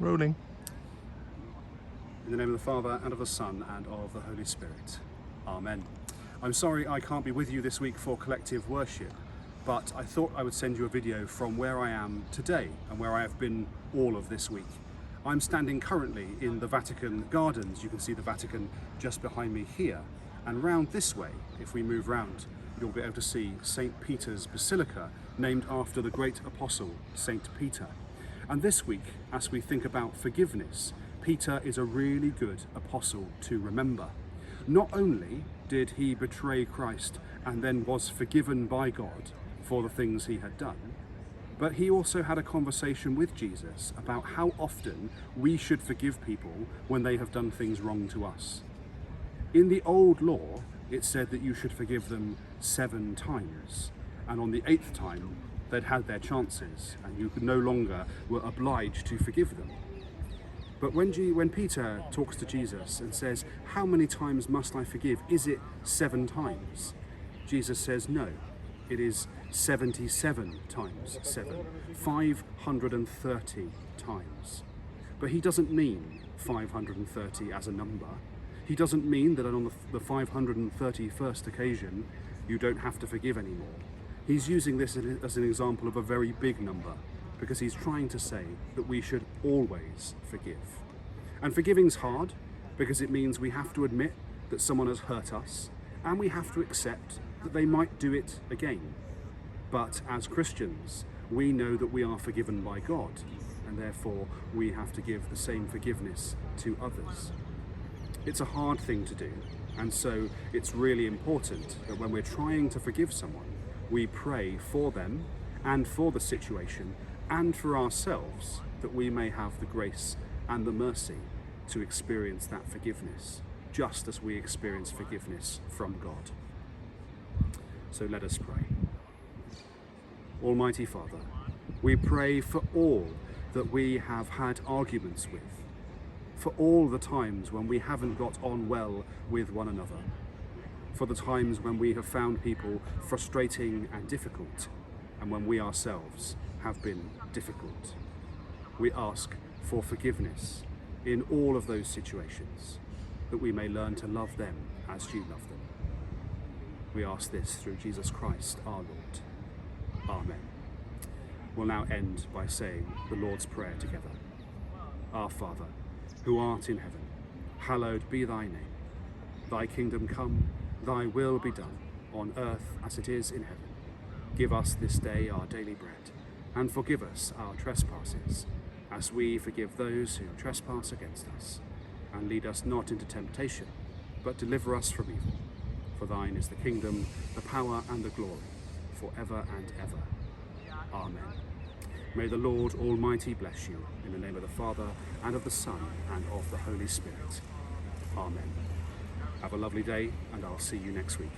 Rolling. In the name of the Father, and of the Son, and of the Holy Spirit. Amen. I'm sorry I can't be with you this week for collective worship, but I thought I would send you a video from where I am today and where I have been all of this week. I'm standing currently in the Vatican Gardens. You can see the Vatican just behind me here. And round this way, if we move round, you'll be able to see St. Peter's Basilica, named after the great apostle, St. Peter. And this week, as we think about forgiveness, Peter is a really good apostle to remember. Not only did he betray Christ and then was forgiven by God for the things he had done, but he also had a conversation with Jesus about how often we should forgive people when they have done things wrong to us. In the old law, it said that you should forgive them 7 times, and on the 8th time, they'd had their chances, and you no longer were obliged to forgive them. But when Peter talks to Jesus and says, "How many times must I forgive? Is it 7 times?" Jesus says, "No, it is 77 times 7, 530 times. But he doesn't mean 530 as a number. He doesn't mean that on the 531st occasion, you don't have to forgive anymore. He's using this as an example of a very big number, because he's trying to say that we should always forgive. And forgiving's hard, because it means we have to admit that someone has hurt us, and we have to accept that they might do it again. But as Christians, we know that we are forgiven by God, and therefore we have to give the same forgiveness to others. It's a hard thing to do, and so it's really important that when we're trying to forgive someone, we pray for them and for the situation and for ourselves, that we may have the grace and the mercy to experience that forgiveness, just as we experience forgiveness from God. So let us pray. Almighty Father, we pray for all that we have had arguments with, for all the times when we haven't got on well with one another, for the times when we have found people frustrating and difficult, and when we ourselves have been difficult. We ask for forgiveness in all of those situations, that we may learn to love them as you love them. We ask this through Jesus Christ our Lord. Amen. We'll now end by saying the Lord's Prayer together. Our Father, who art in heaven, hallowed be thy name. Thy kingdom come, thy will be done, on earth as it is in heaven. Give us this day our daily bread, and forgive us our trespasses, as we forgive those who trespass against us. And lead us not into temptation, but deliver us from evil. For thine is the kingdom, the power and the glory, forever and ever. Amen. May the Lord Almighty bless you, in the name of the Father, and of the Son, and of the Holy Spirit. Amen. Have a lovely day, and I'll see you next week.